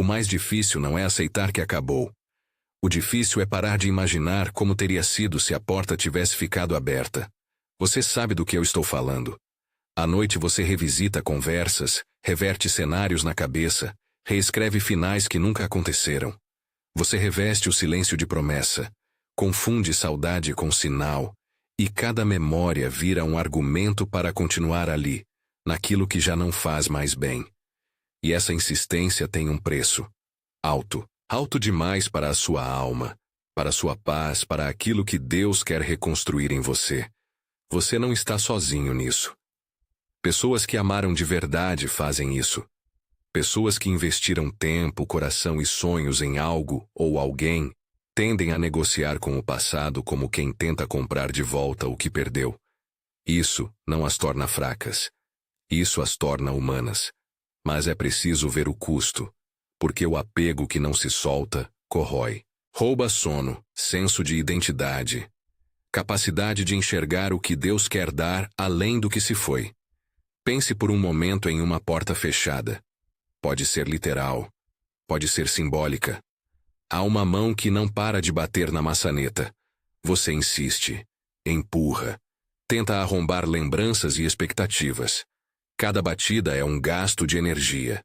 O mais difícil não é aceitar que acabou. O difícil é parar de imaginar como teria sido se a porta tivesse ficado aberta. Você sabe do que eu estou falando. À noite você revisita conversas, reverte cenários na cabeça, reescreve finais que nunca aconteceram. Você reveste o silêncio de promessa, confunde saudade com sinal, e cada memória vira um argumento para continuar ali, naquilo que já não faz mais bem. E essa insistência tem um preço. Alto. Alto demais para a sua alma, para a sua paz, para aquilo que Deus quer reconstruir em você. Você não está sozinho nisso. Pessoas que amaram de verdade fazem isso. Pessoas que investiram tempo, coração e sonhos em algo ou alguém tendem a negociar com o passado como quem tenta comprar de volta o que perdeu. Isso não as torna fracas. Isso as torna humanas. Mas é preciso ver o custo, porque o apego que não se solta corrói. Rouba sono, senso de identidade, capacidade de enxergar o que Deus quer dar além do que se foi. Pense por um momento em uma porta fechada. Pode ser literal, pode ser simbólica. Há uma mão que não para de bater na maçaneta. Você insiste, empurra, tenta arrombar lembranças e expectativas. Cada batida é um gasto de energia.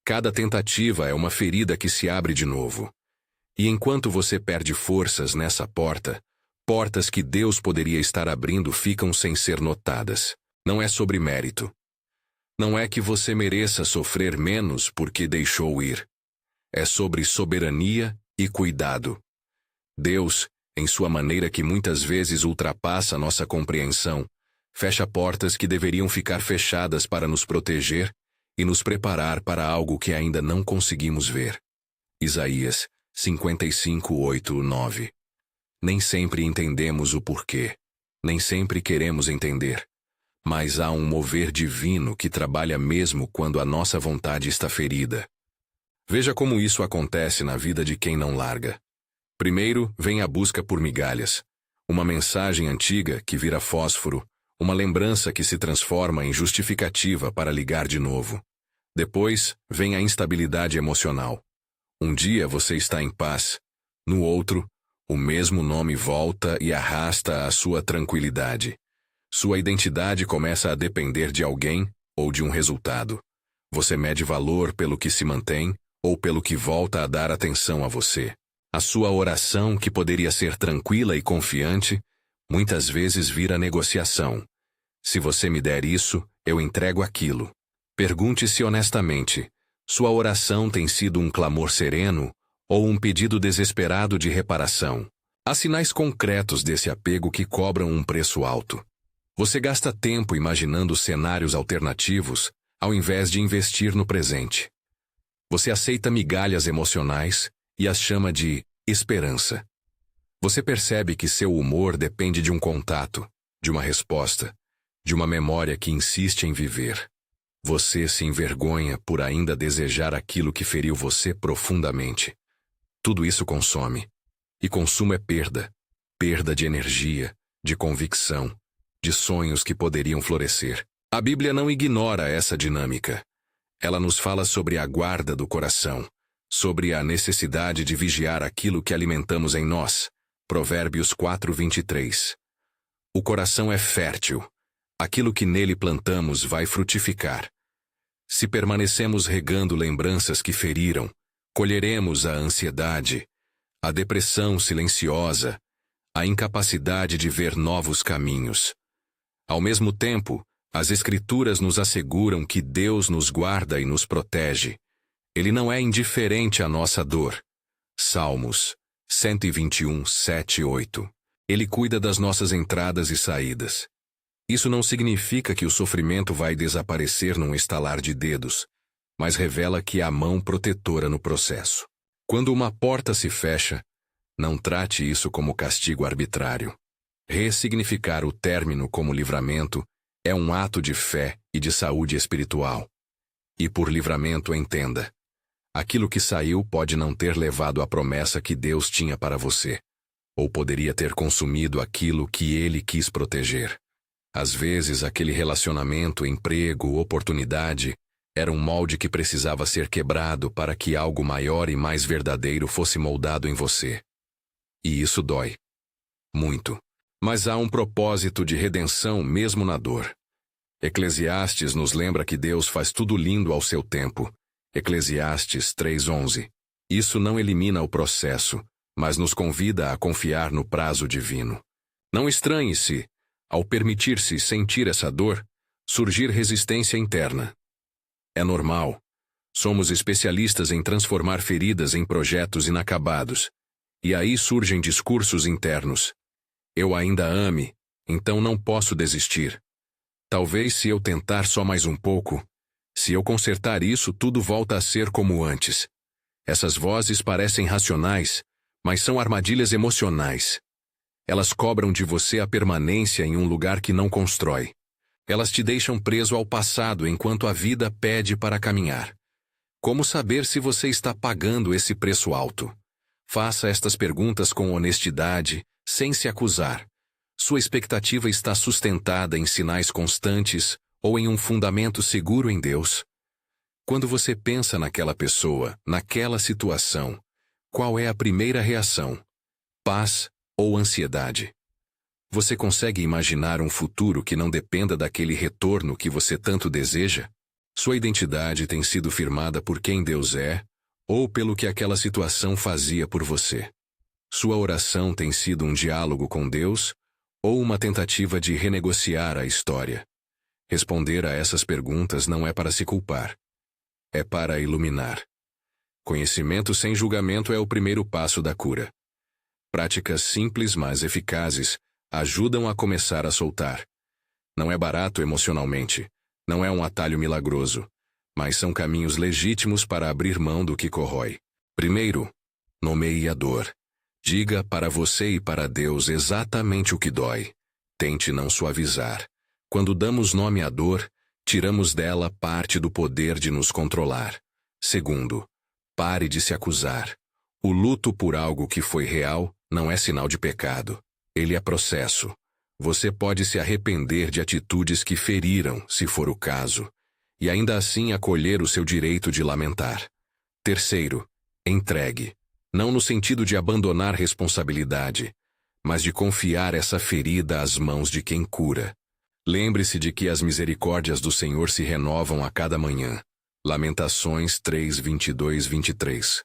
Cada tentativa é uma ferida que se abre de novo. E enquanto você perde forças nessa porta, portas que Deus poderia estar abrindo ficam sem ser notadas. Não é sobre mérito. Não é que você mereça sofrer menos porque deixou ir. É sobre soberania e cuidado. Deus, em sua maneira que muitas vezes ultrapassa nossa compreensão, fecha portas que deveriam ficar fechadas para nos proteger e nos preparar para algo que ainda não conseguimos ver. Isaías 55:8-9. Nem sempre entendemos o porquê. Nem sempre queremos entender. Mas há um mover divino que trabalha mesmo quando a nossa vontade está ferida. Veja como isso acontece na vida de quem não larga. Primeiro, vem a busca por migalhas. Uma mensagem antiga que vira fósforo, uma lembrança que se transforma em justificativa para ligar de novo. Depois, vem a instabilidade emocional. Um dia você está em paz. No outro, o mesmo nome volta e arrasta a sua tranquilidade. Sua identidade começa a depender de alguém ou de um resultado. Você mede valor pelo que se mantém ou pelo que volta a dar atenção a você. A sua oração, que poderia ser tranquila e confiante, muitas vezes vira negociação. Se você me der isso, eu entrego aquilo. Pergunte-se honestamente, sua oração tem sido um clamor sereno ou um pedido desesperado de reparação? Há sinais concretos desse apego que cobram um preço alto. Você gasta tempo imaginando cenários alternativos, ao invés de investir no presente. Você aceita migalhas emocionais e as chama de esperança. Você percebe que seu humor depende de um contato, de uma resposta, de uma memória que insiste em viver. Você se envergonha por ainda desejar aquilo que feriu você profundamente. Tudo isso consome. E consumo é perda. Perda de energia, de convicção, de sonhos que poderiam florescer. A Bíblia não ignora essa dinâmica. Ela nos fala sobre a guarda do coração, sobre a necessidade de vigiar aquilo que alimentamos em nós. Provérbios 4:23. O coração é fértil. Aquilo que nele plantamos vai frutificar. Se permanecemos regando lembranças que feriram, colheremos a ansiedade, a depressão silenciosa, a incapacidade de ver novos caminhos. Ao mesmo tempo, as Escrituras nos asseguram que Deus nos guarda e nos protege. Ele não é indiferente à nossa dor. Salmos 121, 7 e 8. Ele cuida das nossas entradas e saídas. Isso não significa que o sofrimento vai desaparecer num estalar de dedos, mas revela que há mão protetora no processo. Quando uma porta se fecha, não trate isso como castigo arbitrário. Ressignificar o término como livramento é um ato de fé e de saúde espiritual. E por livramento entenda: aquilo que saiu pode não ter levado a promessa que Deus tinha para você, ou poderia ter consumido aquilo que Ele quis proteger. Às vezes, aquele relacionamento, emprego, oportunidade, Era um molde que precisava ser quebrado para que algo maior e mais verdadeiro fosse moldado em você. E isso dói. Muito. Mas há um propósito de redenção mesmo na dor. Eclesiastes nos lembra que Deus faz tudo lindo ao seu tempo. Eclesiastes 3:11. Isso não elimina o processo, mas nos convida a confiar no prazo divino. Não estranhe se, ao permitir-se sentir essa dor, surgir resistência interna. É normal. Somos especialistas em transformar feridas em projetos inacabados. E aí surgem discursos internos. Eu ainda ame, então não posso desistir. Talvez se eu tentar só mais um pouco, se eu consertar isso, tudo volta a ser como antes. Essas vozes parecem racionais, mas são armadilhas emocionais. Elas cobram de você a permanência em um lugar que não constrói. Elas te deixam preso ao passado enquanto a vida pede para caminhar. Como saber se você está pagando esse preço alto? Faça estas perguntas com honestidade, sem se acusar. Sua expectativa está sustentada em sinais constantes ou em um fundamento seguro em Deus? Quando você pensa naquela pessoa, naquela situação, qual é a primeira reação? Paz ou ansiedade? Você consegue imaginar um futuro que não dependa daquele retorno que você tanto deseja? Sua identidade tem sido firmada por quem Deus é, ou pelo que aquela situação fazia por você? Sua oração tem sido um diálogo com Deus, ou uma tentativa de renegociar a história? Responder a essas perguntas não é para se culpar. É para iluminar. Conhecimento sem julgamento é o primeiro passo da cura. Práticas simples, mas eficazes, ajudam a começar a soltar. Não é barato emocionalmente, não é um atalho milagroso, mas são caminhos legítimos para abrir mão do que corrói. Primeiro, nomeie a dor. Diga para você e para Deus exatamente o que dói. Tente não suavizar. Quando damos nome à dor, tiramos dela parte do poder de nos controlar. Segundo, pare de se acusar. O luto por algo que foi real não é sinal de pecado. Ele é processo. Você pode se arrepender de atitudes que feriram, se for o caso, e ainda assim acolher o seu direito de lamentar. Terceiro, entregue. Não no sentido de abandonar responsabilidade, mas de confiar essa ferida às mãos de quem cura. Lembre-se de que as misericórdias do Senhor se renovam a cada manhã. Lamentações 3:22-23.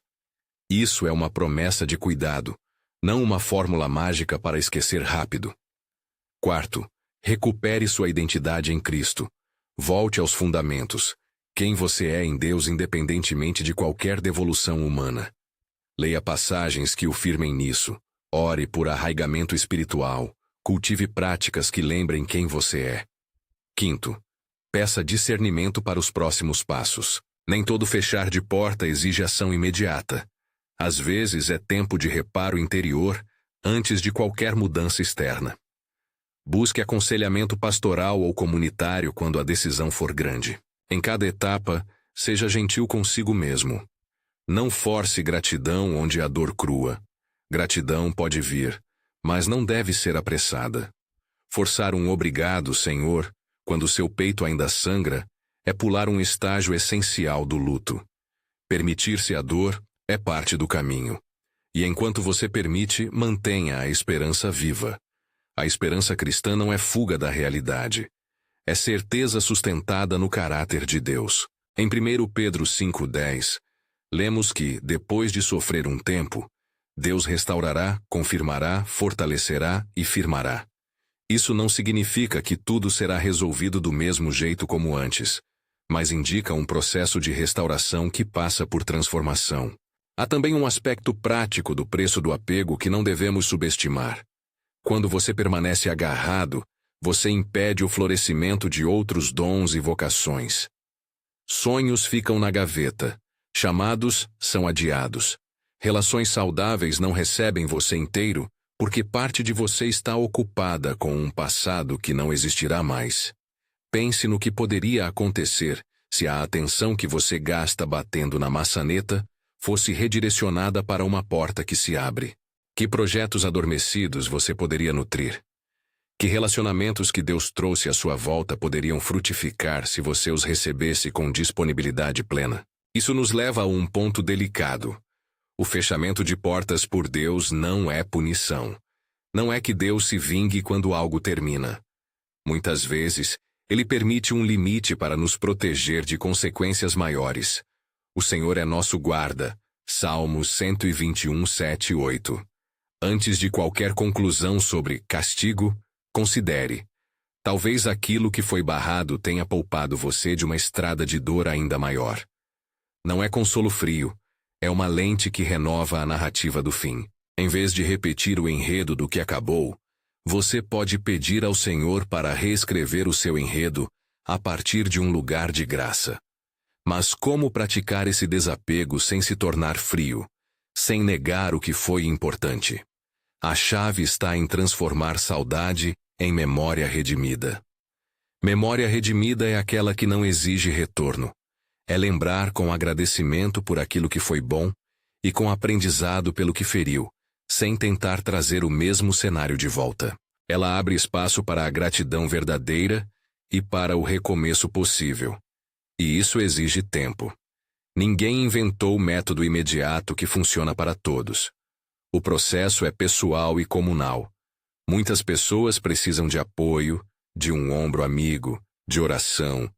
Isso é uma promessa de cuidado, não uma fórmula mágica para esquecer rápido. Quarto, recupere sua identidade em Cristo. Volte aos fundamentos. Quem você é em Deus independentemente de qualquer devolução humana. Leia passagens que o firmem nisso. Ore por arraigamento espiritual. Cultive práticas que lembrem quem você é. Quinto, peça discernimento para os próximos passos. Nem todo fechar de porta exige ação imediata. Às vezes é tempo de reparo interior antes de qualquer mudança externa. Busque aconselhamento pastoral ou comunitário quando a decisão for grande. Em cada etapa, seja gentil consigo mesmo. Não force gratidão onde há dor crua. Gratidão pode vir, mas não deve ser apressada. Forçar um obrigado, Senhor, quando seu peito ainda sangra, é pular um estágio essencial do luto. Permitir-se a dor é parte do caminho. E enquanto você permite, mantenha a esperança viva. A esperança cristã não é fuga da realidade. É certeza sustentada no caráter de Deus. Em 1 Pedro 5:10, lemos que, depois de sofrer um tempo, Deus restaurará, confirmará, fortalecerá e firmará. Isso não significa que tudo será resolvido do mesmo jeito como antes, mas indica um processo de restauração que passa por transformação. Há também um aspecto prático do preço do apego que não devemos subestimar. Quando você permanece agarrado, você impede o florescimento de outros dons e vocações. Sonhos ficam na gaveta, chamados são adiados. Relações saudáveis não recebem você inteiro, porque parte de você está ocupada com um passado que não existirá mais. Pense no que poderia acontecer se a atenção que você gasta batendo na maçaneta fosse redirecionada para uma porta que se abre. Que projetos adormecidos você poderia nutrir? Que relacionamentos que Deus trouxe à sua volta poderiam frutificar se você os recebesse com disponibilidade plena? Isso nos leva a um ponto delicado. O fechamento de portas por Deus não é punição. Não é que Deus se vingue quando algo termina. Muitas vezes, Ele permite um limite para nos proteger de consequências maiores. O Senhor é nosso guarda. Salmos 121, 7 e 8. Antes de qualquer conclusão sobre castigo, considere. Talvez aquilo que foi barrado tenha poupado você de uma estrada de dor ainda maior. Não é consolo frio, é uma lente que renova a narrativa do fim. Em vez de repetir o enredo do que acabou, você pode pedir ao Senhor para reescrever o seu enredo a partir de um lugar de graça. Mas como praticar esse desapego sem se tornar frio, sem negar o que foi importante? A chave está em transformar saudade em memória redimida. Memória redimida é aquela que não exige retorno. É lembrar com agradecimento por aquilo que foi bom e com aprendizado pelo que feriu, sem tentar trazer o mesmo cenário de volta. Ela abre espaço para a gratidão verdadeira e para o recomeço possível. E isso exige tempo. Ninguém inventou o método imediato que funciona para todos. O processo é pessoal e comunal. Muitas pessoas precisam de apoio, de um ombro amigo, de oração,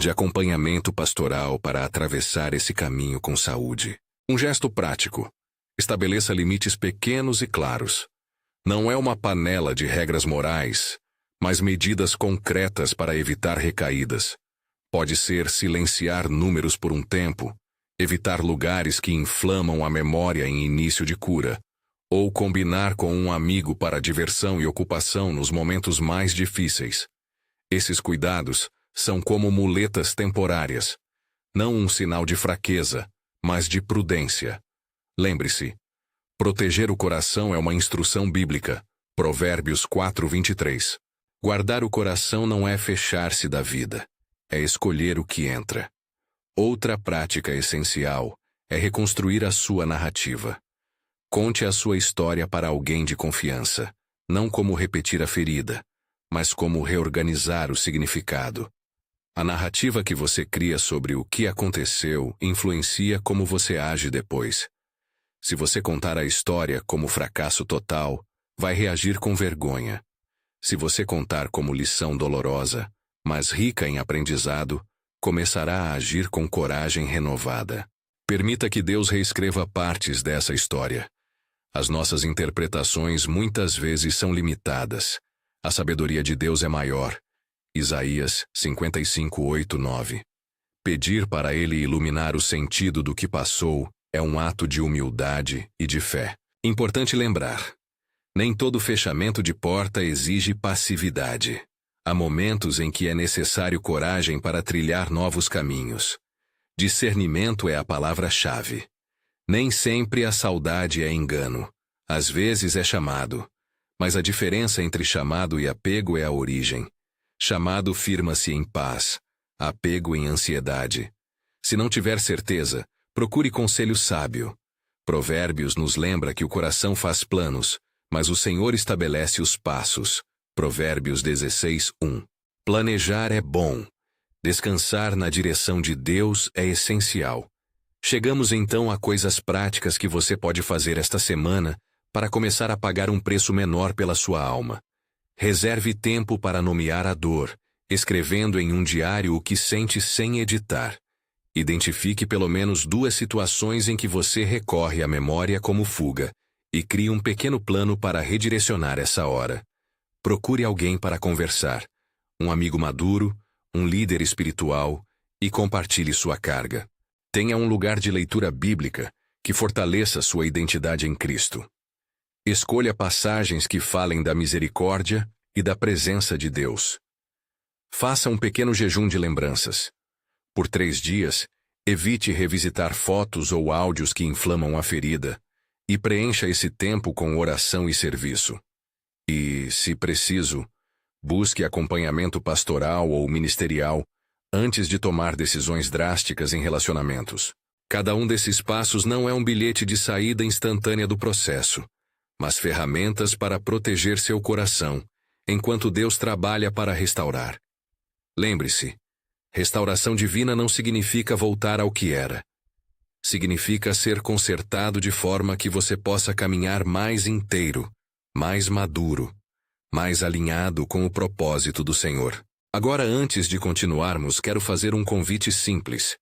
de acompanhamento pastoral para atravessar esse caminho com saúde. Um gesto prático. Estabeleça limites pequenos e claros. Não é uma panela de regras morais, mas medidas concretas para evitar recaídas. Pode ser silenciar números por um tempo, evitar lugares que inflamam a memória em início de cura, ou combinar com um amigo para diversão e ocupação nos momentos mais difíceis. Esses cuidados são como muletas temporárias, não um sinal de fraqueza, mas de prudência. Lembre-se, proteger o coração é uma instrução bíblica, Provérbios 4:23. Guardar o coração não é fechar-se da vida, é escolher o que entra. Outra prática essencial é reconstruir a sua narrativa. Conte a sua história para alguém de confiança, não como repetir a ferida, mas como reorganizar o significado. A narrativa que você cria sobre o que aconteceu influencia como você age depois. Se você contar a história como fracasso total, vai reagir com vergonha. Se você contar como lição dolorosa, mas rica em aprendizado, começará a agir com coragem renovada. Permita que Deus reescreva partes dessa história. As nossas interpretações muitas vezes são limitadas. A sabedoria de Deus é maior. Isaías 55:8-9. Pedir para Ele iluminar o sentido do que passou é um ato de humildade e de fé. Importante lembrar: nem todo fechamento de porta exige passividade. Há momentos em que é necessário coragem para trilhar novos caminhos. Discernimento é a palavra-chave. Nem sempre a saudade é engano. Às vezes é chamado. Mas a diferença entre chamado e apego é a origem. Chamado firma-se em paz, apego em ansiedade. Se não tiver certeza, procure conselho sábio. Provérbios nos lembra que o coração faz planos, mas o Senhor estabelece os passos. Provérbios 16:1. Planejar é bom. Descansar na direção de Deus é essencial. Chegamos então a coisas práticas que você pode fazer esta semana para começar a pagar um preço menor pela sua alma. Reserve tempo para nomear a dor, escrevendo em um diário o que sente sem editar. Identifique pelo menos 2 situações em que você recorre à memória como fuga e crie um pequeno plano para redirecionar essa hora. Procure alguém para conversar, um amigo maduro, um líder espiritual, e compartilhe sua carga. Tenha um lugar de leitura bíblica que fortaleça sua identidade em Cristo. Escolha passagens que falem da misericórdia e da presença de Deus. Faça um pequeno jejum de lembranças. Por 3 dias, evite revisitar fotos ou áudios que inflamam a ferida e preencha esse tempo com oração e serviço. E, se preciso, busque acompanhamento pastoral ou ministerial antes de tomar decisões drásticas em relacionamentos. Cada um desses passos não é um bilhete de saída instantânea do processo, mas ferramentas para proteger seu coração enquanto Deus trabalha para restaurar. Lembre-se, restauração divina não significa voltar ao que era. Significa ser consertado de forma que você possa caminhar mais inteiro, mais maduro, mais alinhado com o propósito do Senhor. Agora, antes de continuarmos, quero fazer um convite simples.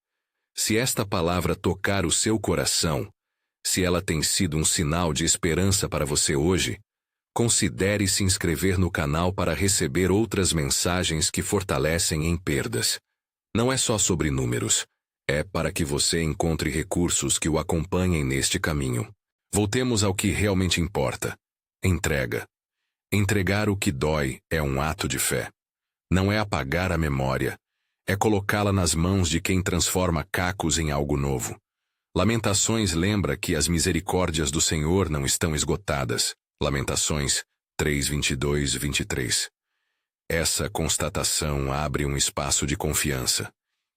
Se esta palavra tocar o seu coração, se ela tem sido um sinal de esperança para você hoje, considere se inscrever no canal para receber outras mensagens que fortalecem em perdas. Não é só sobre números, é para que você encontre recursos que o acompanhem neste caminho. Voltemos ao que realmente importa. Entrega. Entregar o que dói é um ato de fé. Não é apagar a memória, é colocá-la nas mãos de quem transforma cacos em algo novo. Lamentações lembra que as misericórdias do Senhor não estão esgotadas. Lamentações 3, 22 e 23. Essa constatação abre um espaço de confiança.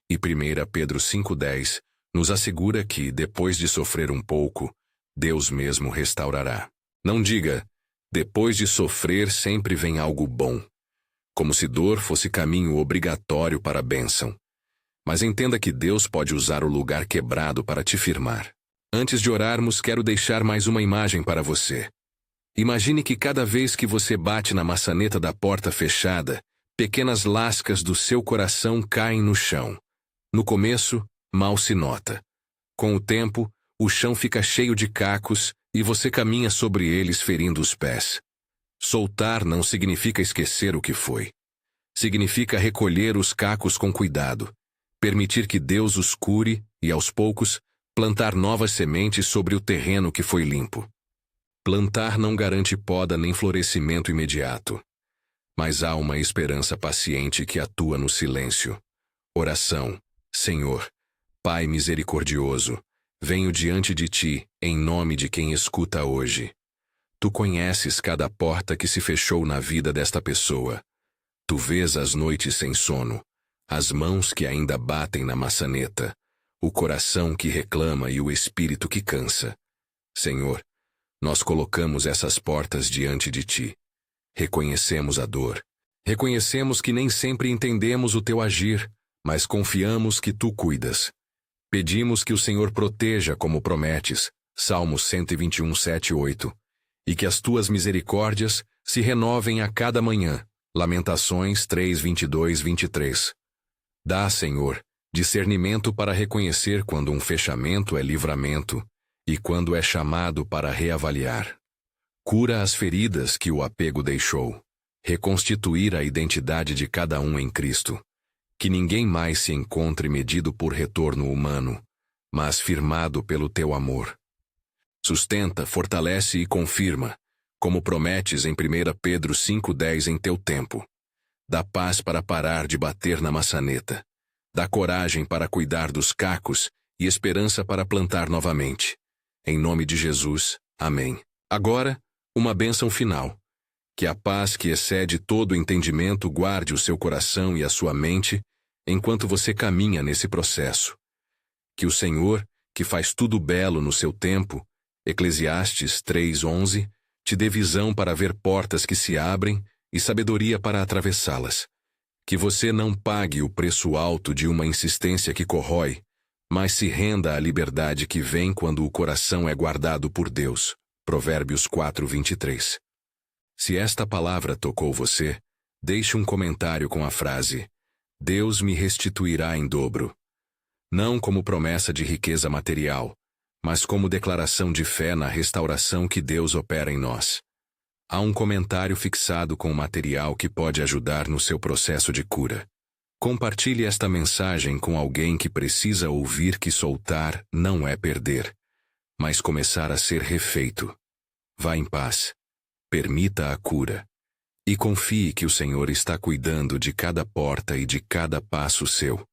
E 1 Pedro 5,10 nos assegura que, depois de sofrer um pouco, Deus mesmo restaurará. Não diga, depois de sofrer sempre vem algo bom, como se dor fosse caminho obrigatório para a bênção. Mas entenda que Deus pode usar o lugar quebrado para te firmar. Antes de orarmos, quero deixar mais uma imagem para você. Imagine que cada vez que você bate na maçaneta da porta fechada, pequenas lascas do seu coração caem no chão. No começo, mal se nota. Com o tempo, o chão fica cheio de cacos e você caminha sobre eles ferindo os pés. Soltar não significa esquecer o que foi. Significa recolher os cacos com cuidado, permitir que Deus os cure e, aos poucos, plantar novas sementes sobre o terreno que foi limpo. Plantar não garante poda nem florescimento imediato. Mas há uma esperança paciente que atua no silêncio. Oração. Senhor, Pai misericordioso, venho diante de Ti, em nome de quem escuta hoje. Tu conheces cada porta que se fechou na vida desta pessoa. Tu vês as noites sem sono, as mãos que ainda batem na maçaneta, o coração que reclama e o espírito que cansa. Senhor, nós colocamos essas portas diante de Ti. Reconhecemos a dor. Reconhecemos que nem sempre entendemos o Teu agir, mas confiamos que Tu cuidas. Pedimos que o Senhor proteja como prometes, Salmos 121, 7 e 8, e que as Tuas misericórdias se renovem a cada manhã, Lamentações 3, 22, 23. Dá, Senhor, discernimento para reconhecer quando um fechamento é livramento e quando é chamado para reavaliar. Cura as feridas que o apego deixou. Reconstituir a identidade de cada um em Cristo. Que ninguém mais se encontre medido por retorno humano, mas firmado pelo Teu amor. Sustenta, fortalece e confirma, como prometes em 1 Pedro 5,10 em Teu tempo. Dá paz para parar de bater na maçaneta. Dá coragem para cuidar dos cacos e esperança para plantar novamente. Em nome de Jesus, amém. Agora, uma bênção final. Que a paz que excede todo entendimento guarde o seu coração e a sua mente enquanto você caminha nesse processo. Que o Senhor, que faz tudo belo no seu tempo, Eclesiastes 3:11, te dê visão para ver portas que se abrem e sabedoria para atravessá-las. Que você não pague o preço alto de uma insistência que corrói, mas se renda à liberdade que vem quando o coração é guardado por Deus. Provérbios 4:23. Se esta palavra tocou você, deixe um comentário com a frase: Deus me restituirá em dobro. Não como promessa de riqueza material, mas como declaração de fé na restauração que Deus opera em nós. Há um comentário fixado com o material que pode ajudar no seu processo de cura. Compartilhe esta mensagem com alguém que precisa ouvir que soltar não é perder, mas começar a ser refeito. Vá em paz. Permita a cura. E confie que o Senhor está cuidando de cada porta e de cada passo seu.